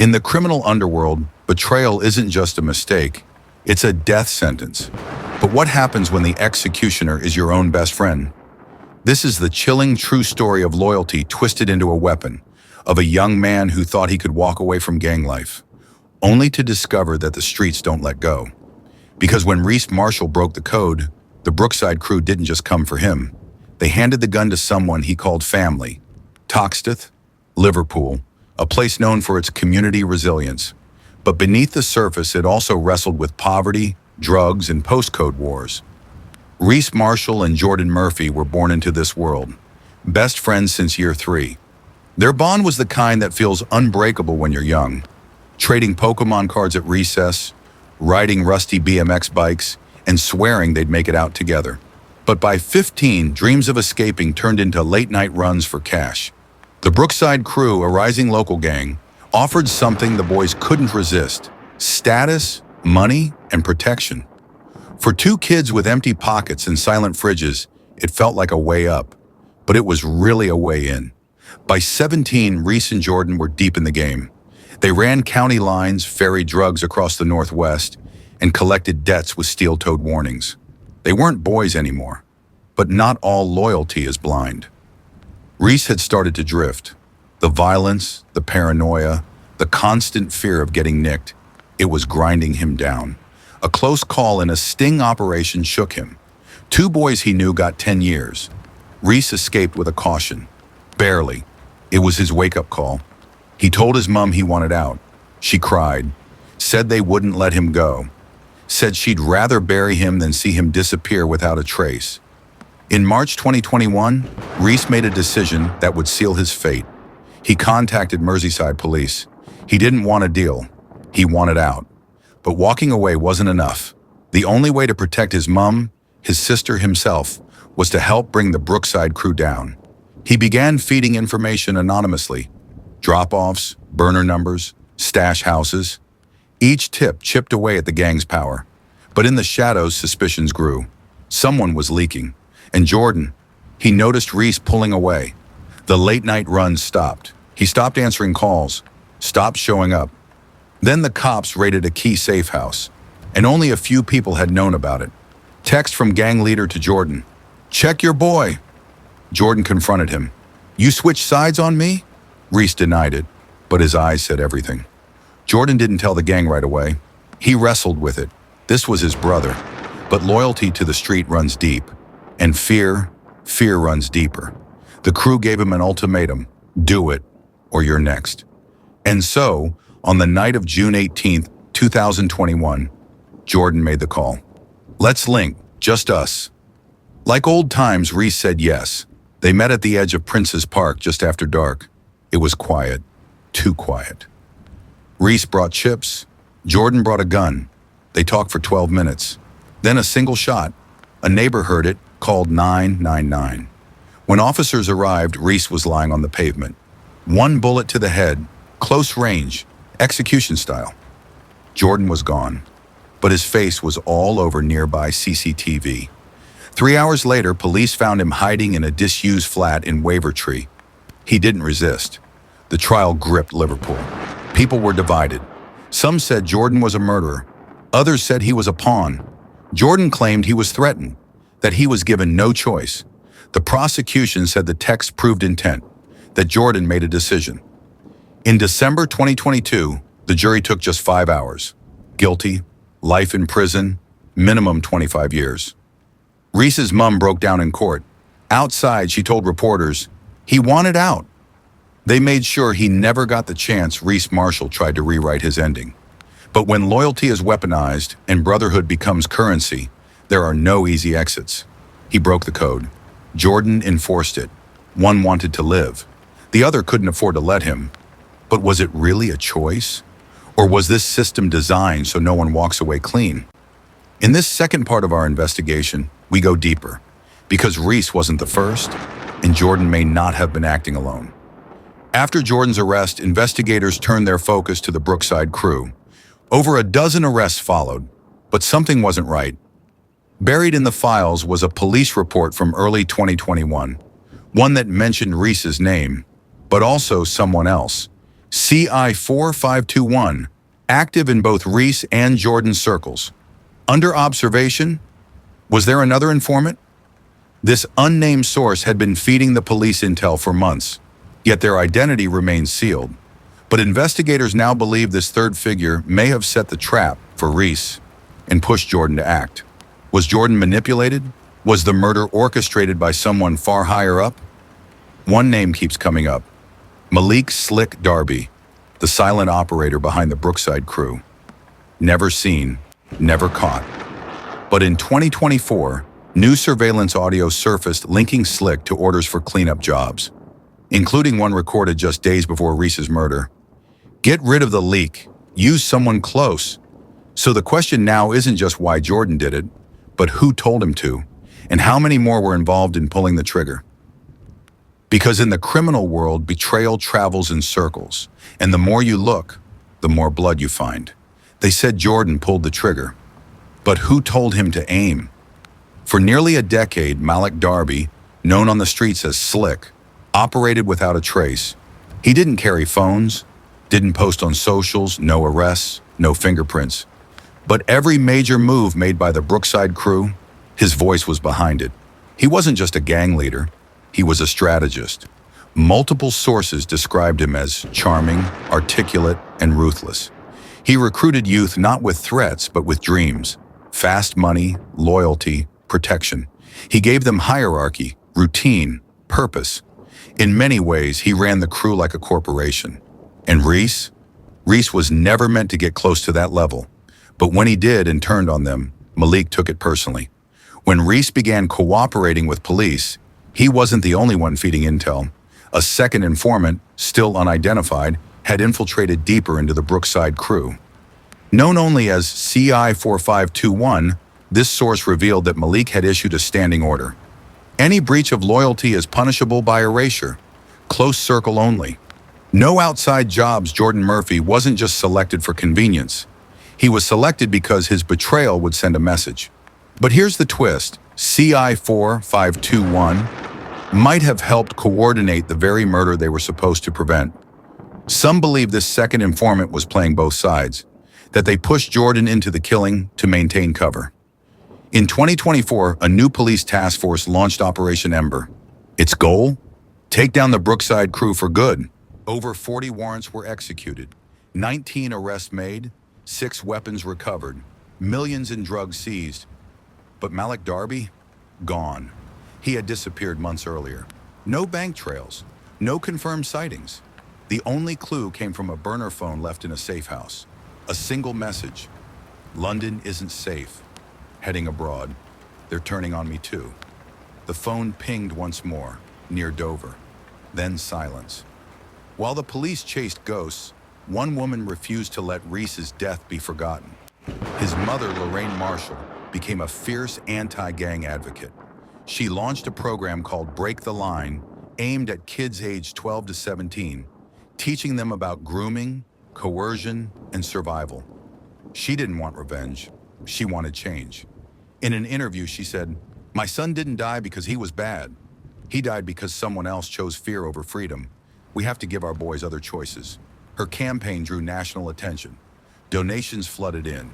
In the criminal underworld, betrayal isn't just a mistake, it's a death sentence. But what happens when the executioner is your own best friend? This is the chilling true story of loyalty twisted into a weapon, of a young man who thought he could walk away from gang life, only to discover that the streets don't let go. Because when Reece Marshall broke the code, the Brookside Crew didn't just come for him. They handed the gun to someone he called family. Toxteth, Liverpool, a place known for its community resilience. But beneath the surface, it also wrestled with poverty, drugs, and postcode wars. Reece Marshall and Jordan Murphy were born into this world, best friends since year 3. Their bond was the kind that feels unbreakable when you're young, trading Pokemon cards at recess, riding rusty BMX bikes, and swearing they'd make it out together. But by 15, dreams of escaping turned into late-night runs for cash. The Brookside Crew, a rising local gang, offered something the boys couldn't resist: status, money, and protection. For two kids with empty pockets and silent fridges, it felt like a way up, but it was really a way in. By 17, Reece and Jordan were deep in the game. They ran county lines, ferried drugs across the Northwest, and collected debts with steel-toed warnings. They weren't boys anymore, but not all loyalty is blind. Reece had started to drift. The violence, the paranoia, the constant fear of getting nicked, it was grinding him down. A close call in a sting operation shook him. 2 boys he knew got 10 years. Reece escaped with a caution. Barely. It was his wake-up call. He told his mom he wanted out. She cried, said they wouldn't let him go, said she'd rather bury him than see him disappear without a trace. In March 2021, Reece made a decision that would seal his fate. He contacted Merseyside police. He didn't want a deal. He wanted out. But walking away wasn't enough. The only way to protect his mom, his sister, himself, was to help bring the Brookside Crew down. He began feeding information anonymously. Drop-offs, burner numbers, stash houses. Each tip chipped away at the gang's power. But in the shadows, suspicions grew. Someone was leaking. And Jordan, he noticed Reece pulling away. The late-night runs stopped. He stopped answering calls, stopped showing up. Then the cops raided a key safe house, and only a few people had known about it. Text from gang leader to Jordan. "Check your boy." Jordan confronted him. "You switched sides on me?" Reece denied it, but his eyes said everything. Jordan didn't tell the gang right away. He wrestled with it. This was his brother. But loyalty to the street runs deep. And fear runs deeper. The crew gave him an ultimatum: do it, or you're next. And so, on the night of June 18th, 2021, Jordan made the call. "Let's link, just us." Like old times, Reece said yes. They met at the edge of Prince's Park just after dark. It was quiet, too quiet. Reece brought chips. Jordan brought a gun. They talked for 12 minutes. Then a single shot. A neighbor heard it, called 999. When officers arrived, Reece was lying on the pavement. 1 bullet to the head, close range, execution style. Jordan was gone, but his face was all over nearby CCTV. 3 hours later, police found him hiding in a disused flat in Wavertree. He didn't resist. The trial gripped Liverpool. People were divided. Some said Jordan was a murderer. Others said he was a pawn. Jordan claimed he was threatened, that he was given no choice. The prosecution said the text proved intent, that Jordan made a decision. In December 2022, the jury took just 5 hours. Guilty, life in prison, minimum 25 years. Reece's mom broke down in court. Outside, she told reporters, he wanted out. They made sure he never got the chance Reece Marshall tried to rewrite his ending. But when loyalty is weaponized and brotherhood becomes currency, there are no easy exits. He broke the code. Jordan enforced it. One wanted to live. The other couldn't afford to let him. But was it really a choice? Or was this system designed so no one walks away clean? In this second part of our investigation, we go deeper. Because Reece wasn't the first, and Jordan may not have been acting alone. After Jordan's arrest, investigators turned their focus to the Brookside Crew. Over a dozen arrests followed, but something wasn't right. Buried in the files was a police report from early 2021, one that mentioned Reece's name, but also someone else, CI4521, active in both Reece and Jordan's circles. Under observation, was there another informant? This unnamed source had been feeding the police intel for months, yet their identity remained sealed. But investigators now believe this third figure may have set the trap for Reece and pushed Jordan to act. Was Jordan manipulated? Was the murder orchestrated by someone far higher up? One name keeps coming up: Malik "Slick" Darby, the silent operator behind the Brookside Crew. Never seen, never caught. But in 2024, new surveillance audio surfaced linking Slick to orders for cleanup jobs, including one recorded just days before Reece's murder. Get rid of the leak. Use someone close. So the question now isn't just why Jordan did it, but who told him to, and how many more were involved in pulling the trigger. Because in the criminal world, betrayal travels in circles, and the more you look, the more blood you find. They said Jordan pulled the trigger, but who told him to aim? For nearly a decade, Malik Darby, known on the streets as Slick, operated without a trace. He didn't carry phones, didn't post on socials, no arrests, no fingerprints. But every major move made by the Brookside Crew, his voice was behind it. He wasn't just a gang leader, he was a strategist. Multiple sources described him as charming, articulate, and ruthless. He recruited youth not with threats, but with dreams. Fast money, loyalty, protection. He gave them hierarchy, routine, purpose. In many ways, he ran the crew like a corporation. And Reece? Reece was never meant to get close to that level. But when he did and turned on them, Malik took it personally. When Reece began cooperating with police, he wasn't the only one feeding intel. A second informant, still unidentified, had infiltrated deeper into the Brookside Crew. Known only as CI4521, this source revealed that Malik had issued a standing order. Any breach of loyalty is punishable by erasure. Close circle only. No outside jobs. Jordan Murphy wasn't just selected for convenience. He was selected because his betrayal would send a message. But here's the twist. CI4521 might have helped coordinate the very murder they were supposed to prevent. Some believe this second informant was playing both sides, that they pushed Jordan into the killing to maintain cover. In 2024, a new police task force launched Operation Ember. Its goal? Take down the Brookside Crew for good. Over 40 warrants were executed, 19 arrests made, 6 weapons recovered, millions in drugs seized. But Malik Darby? Gone. He had disappeared months earlier. No bank trails, no confirmed sightings. The only clue came from a burner phone left in a safe house. A single message: London isn't safe. Heading abroad. They're turning on me too. The phone pinged once more, near Dover. Then silence. While the police chased ghosts, one woman refused to let Reece's death be forgotten. His mother, Reece Marshall, became a fierce anti-gang advocate. She launched a program called Break the Line, aimed at kids aged 12 to 17, teaching them about grooming, coercion, and survival. She didn't want revenge. She wanted change. In an interview, she said, "My son didn't die because he was bad. He died because someone else chose fear over freedom. We have to give our boys other choices." Her campaign drew national attention. Donations flooded in.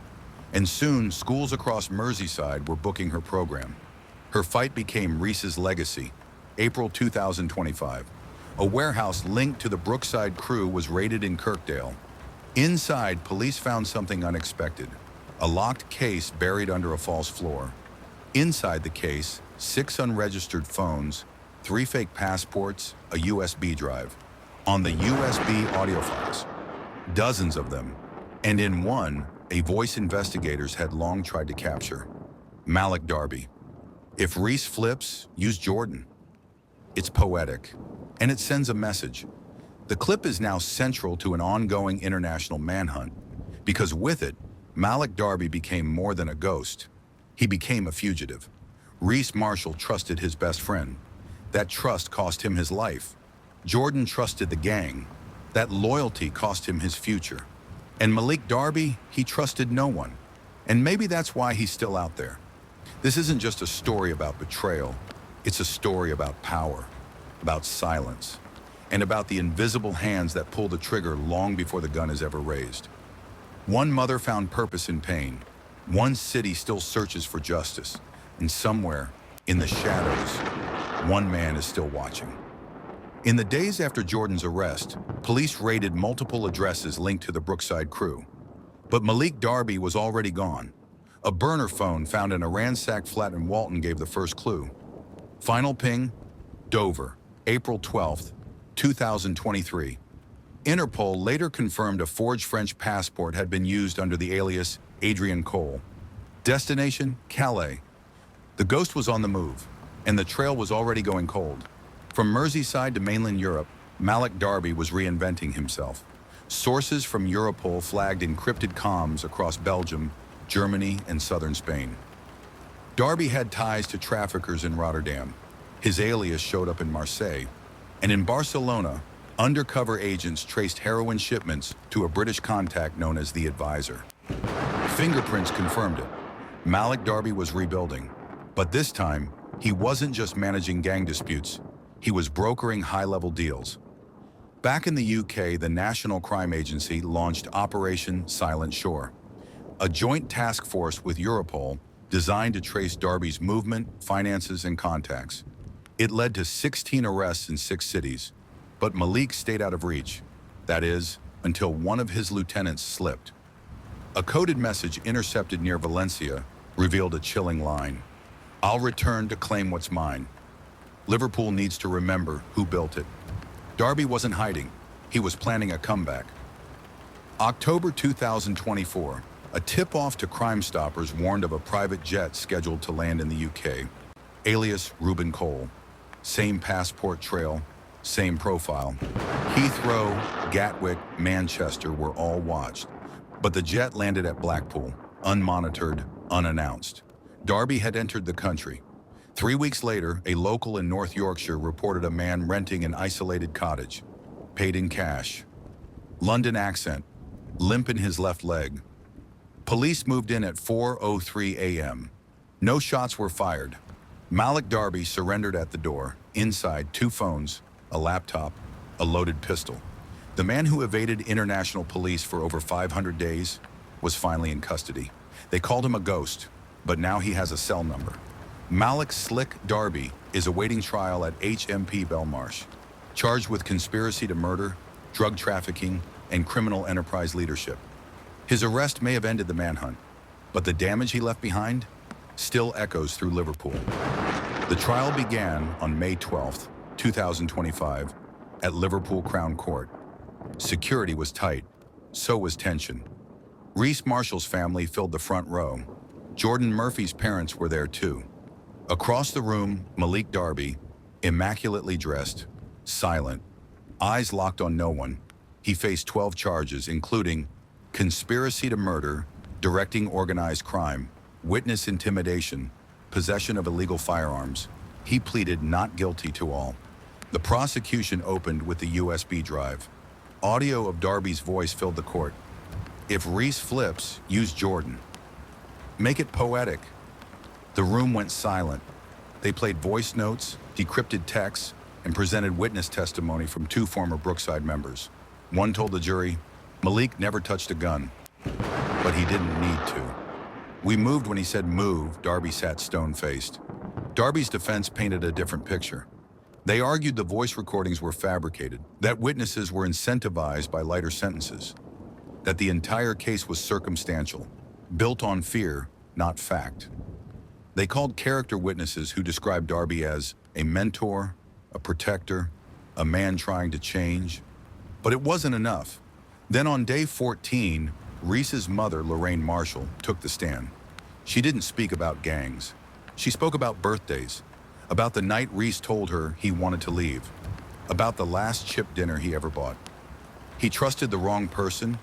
And soon, schools across Merseyside were booking her program. Her fight became Reece's legacy. April 2025. A warehouse linked to the Brookside Crew was raided in Kirkdale. Inside, police found something unexpected. A locked case buried under a false floor. Inside the case, 6 unregistered phones, 3 fake passports, a USB drive. On the USB, audio files. Dozens of them. And in one, a voice investigators had long tried to capture. Malik Darby. If Reece flips, use Jordan. It's poetic, and it sends a message. The clip is now central to an ongoing international manhunt, because with it, Malik Darby became more than a ghost. He became a fugitive. Reece Marshall trusted his best friend. That trust cost him his life. Jordan trusted the gang. That loyalty cost him his future. And Malik Darby, he trusted no one. And maybe that's why he's still out there. This isn't just a story about betrayal. It's a story about power, about silence. and about the invisible hands that pull the trigger long before the gun is ever raised. One mother found purpose in pain. One city still searches for justice. And somewhere, in the shadows, one man is still watching. In the days after Jordan's arrest, police raided multiple addresses linked to the Brookside Crew. But Malik Darby was already gone. A burner phone found in a ransacked flat in Walton gave the first clue. Final ping, Dover, April 12th, 2023. Interpol later confirmed a forged French passport had been used under the alias Adrian Cole. Destination, Calais. The ghost was on the move, and the trail was already going cold. From Merseyside to mainland Europe, Malik Darby was reinventing himself. Sources from Europol flagged encrypted comms across Belgium, Germany, and southern Spain. Darby had ties to traffickers in Rotterdam. His alias showed up in Marseille. And in Barcelona, undercover agents traced heroin shipments to a British contact known as the Advisor. Fingerprints confirmed it. Malik Darby was rebuilding. But this time, he wasn't just managing gang disputes. He was brokering high-level deals. Back in the UK, the National Crime Agency launched Operation Silent Shore, a joint task force with Europol designed to trace Darby's movement, finances, and contacts. It led to 16 arrests in 6 cities, but Malik stayed out of reach. That is, until one of his lieutenants slipped. A coded message intercepted near Valencia revealed a chilling line. "I'll return to claim what's mine. Liverpool needs to remember who built it." Darby wasn't hiding. He was planning a comeback. October 2024, a tip-off to Crime Stoppers warned of a private jet scheduled to land in the UK. Alias Reuben Cole. Same passport trail, same profile. Heathrow, Gatwick, Manchester were all watched. But the jet landed at Blackpool, unmonitored, unannounced. Darby had entered the country. 3 weeks later, a local in North Yorkshire reported a man renting an isolated cottage. Paid in cash. London accent. Limp in his left leg. Police moved in at 4:03 a.m. No shots were fired. Malik Darby surrendered at the door. Inside, 2 phones, a laptop, a loaded pistol. The man who evaded international police for over 500 days was finally in custody. They called him a ghost, but now he has a cell number. Malik "Slick" Darby is awaiting trial at HMP Belmarsh, charged with conspiracy to murder, drug trafficking, and criminal enterprise leadership. His arrest may have ended the manhunt, but the damage he left behind still echoes through Liverpool. The trial began on May 12th, 2025, at Liverpool Crown Court. Security was tight, so was tension. Reece Marshall's family filled the front row. Jordan Murphy's parents were there too. Across the room, Malik Darby, immaculately dressed, silent, eyes locked on no one. He faced 12 charges, including conspiracy to murder, directing organized crime, witness intimidation, possession of illegal firearms. He pleaded not guilty to all. The prosecution opened with the USB drive. Audio of Darby's voice filled the court. "If Reece flips, use Jordan. Make it poetic." The room went silent. They played voice notes, decrypted texts, and presented witness testimony from 2 former Brookside members. One told the jury, "Malik never touched a gun, but he didn't need to. We moved when he said move." Darby sat stone-faced. Darby's defense painted a different picture. They argued the voice recordings were fabricated, that witnesses were incentivized by lighter sentences, that the entire case was circumstantial, built on fear, not fact. They called character witnesses who described Darby as a mentor, a protector, a man trying to change. But it wasn't enough. Then on day 14, Reece's mother, Lorraine Marshall, took the stand. She didn't speak about gangs. She spoke about birthdays, about the night Reece told her he wanted to leave, about the last chip dinner he ever bought. He trusted the wrong person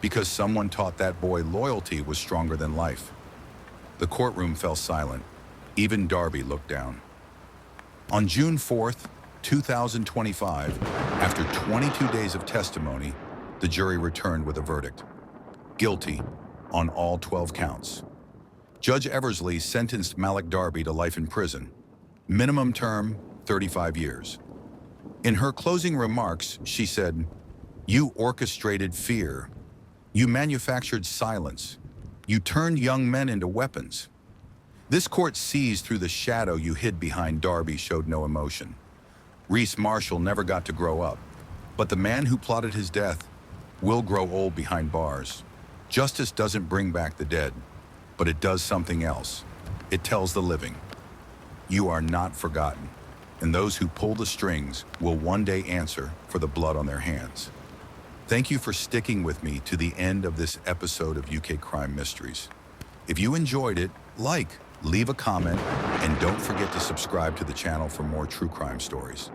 because someone taught that boy loyalty was stronger than life. The courtroom fell silent. Even Darby looked down. On June 4th, 2025, after 22 days of testimony, the jury returned with a verdict. Guilty on all 12 counts. Judge Eversley sentenced Malik Darby to life in prison. Minimum term, 35 years. In her closing remarks, she said, "You orchestrated fear. You manufactured silence. You turned young men into weapons. This court sees through the shadow you hid behind Darby showed no emotion. Reece Marshall never got to grow up, but the man who plotted his death will grow old behind bars. Justice doesn't bring back the dead, but it does something else. It tells the living, you are not forgotten, and those who pull the strings will one day answer for the blood on their hands." Thank you for sticking with me to the end of this episode of UK Crime Mysteries. If you enjoyed it, leave a comment, and don't forget to subscribe to the channel for more true crime stories.